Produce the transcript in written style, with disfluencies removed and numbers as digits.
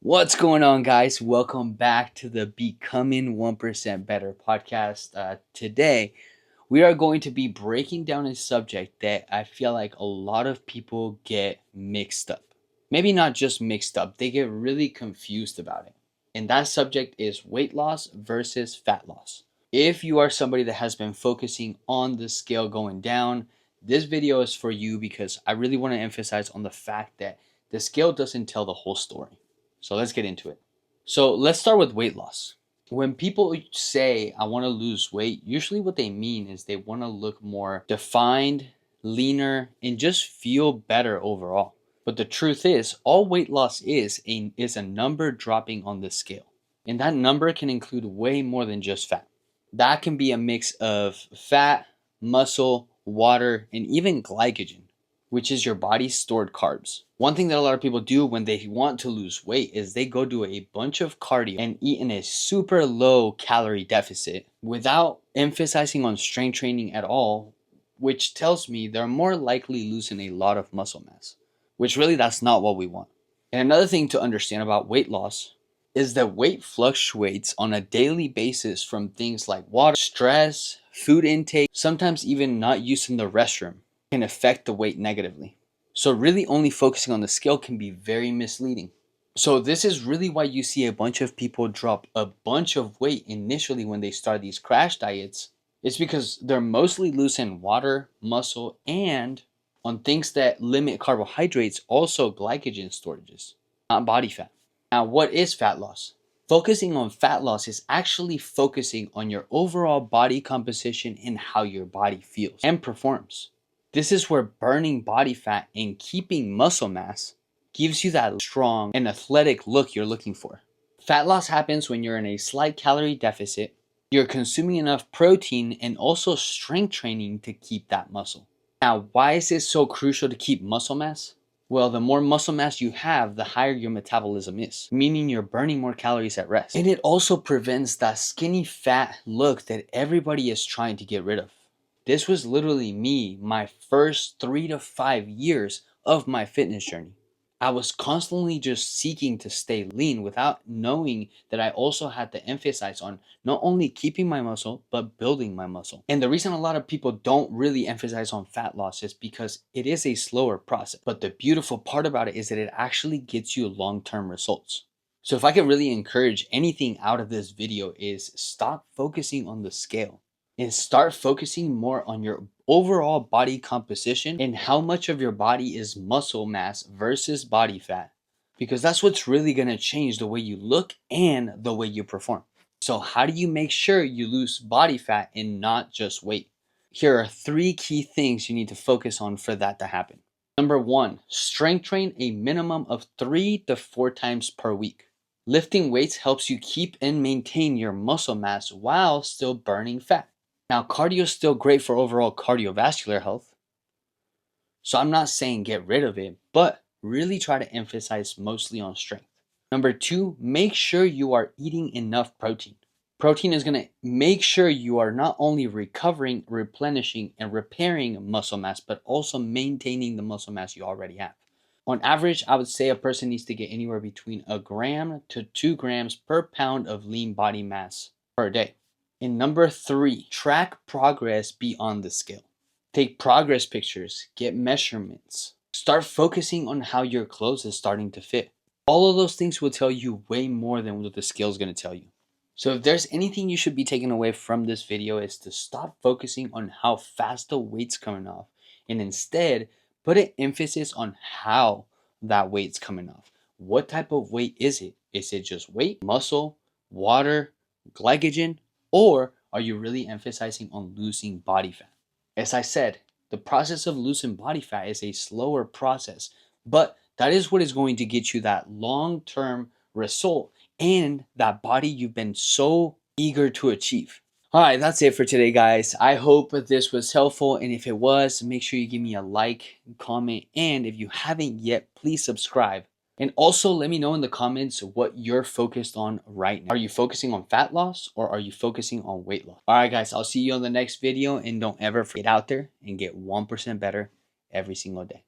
What's going on, guys? Welcome back to the Becoming 1% Better podcast. Today, we are going to be breaking down a subject that I feel like a lot of people get mixed up. Maybe not just mixed up, they get really confused about it. And that subject is weight loss versus fat loss. If you are somebody that has been focusing on the scale going down, this video is for you because I really want to emphasize on the fact that the scale doesn't tell the whole story. So let's get into it. So let's start with weight loss. When people say, I want to lose weight, usually what they mean is they want to look more defined, leaner, and just feel better overall. But the truth is, all weight loss is a number dropping on the scale. And that number can include way more than just fat. That can be a mix of fat, muscle, water, and even glycogen, which is your body's stored carbs. One thing that a lot of people do when they want to lose weight is they go do a bunch of cardio and eat in a super low calorie deficit without emphasizing on strength training at all, which tells me they're more likely losing a lot of muscle mass, which really that's not what we want. And another thing to understand about weight loss is that weight fluctuates on a daily basis from things like water, stress, food intake, sometimes even not using the restroom can affect the weight negatively. So really only focusing on the scale can be very misleading. So this is really why you see a bunch of people drop a bunch of weight initially when they start these crash diets. It's because they're mostly losing water, muscle, and on things that limit carbohydrates, also glycogen storages, not body fat. Now, what is fat loss? Focusing on fat loss is actually focusing on your overall body composition and how your body feels and performs. This is where burning body fat and keeping muscle mass gives you that strong and athletic look you're looking for. Fat loss happens when you're in a slight calorie deficit, you're consuming enough protein and also strength training to keep that muscle. Now, why is it so crucial to keep muscle mass? Well, the more muscle mass you have, the higher your metabolism is, meaning you're burning more calories at rest. And it also prevents that skinny fat look that everybody is trying to get rid of. This was literally me my first 3 to 5 years of my fitness journey. I was constantly just seeking to stay lean without knowing that I also had to emphasize on not only keeping my muscle, but building my muscle. And the reason a lot of people don't really emphasize on fat loss is because it is a slower process. But the beautiful part about it is that it actually gets you long-term results. So if I could really encourage anything out of this video is stop focusing on the scale and start focusing more on your overall body composition and how much of your body is muscle mass versus body fat, because that's what's really going to change the way you look and the way you perform. So how do you make sure you lose body fat and not just weight? Here are 3 key things you need to focus on for that to happen. Number 1, strength train a minimum of 3 to 4 times per week. Lifting weights helps you keep and maintain your muscle mass while still burning fat. Now, cardio is still great for overall cardiovascular health. So I'm not saying get rid of it, but really try to emphasize mostly on strength. Number 2, make sure you are eating enough protein. Protein is going to make sure you are not only recovering, replenishing, and repairing muscle mass, but also maintaining the muscle mass you already have. On average, I would say a person needs to get anywhere between 1 gram to 2 grams per pound of lean body mass per day. And number 3, track progress beyond the scale. Take progress pictures, get measurements, start focusing on how your clothes is starting to fit. All of those things will tell you way more than what the scale is going to tell you. So if there's anything you should be taking away from this video is to stop focusing on how fast the weight's coming off and instead put an emphasis on how that weight's coming off. What type of weight is it? Is it just weight, muscle, water, glycogen? Or are you really emphasizing on losing body fat? As I said, the process of losing body fat is a slower process, but that is what is going to get you that long-term result and that body you've been so eager to achieve. All right, that's it for today, guys. I hope this was helpful, and if it was, make sure you give me a like, comment, and if you haven't yet, please subscribe. And also let me know in the comments what you're focused on right now. Are you focusing on fat loss or are you focusing on weight loss? All right, guys, I'll see you on the next video, and don't ever get out there and get 1% better every single day.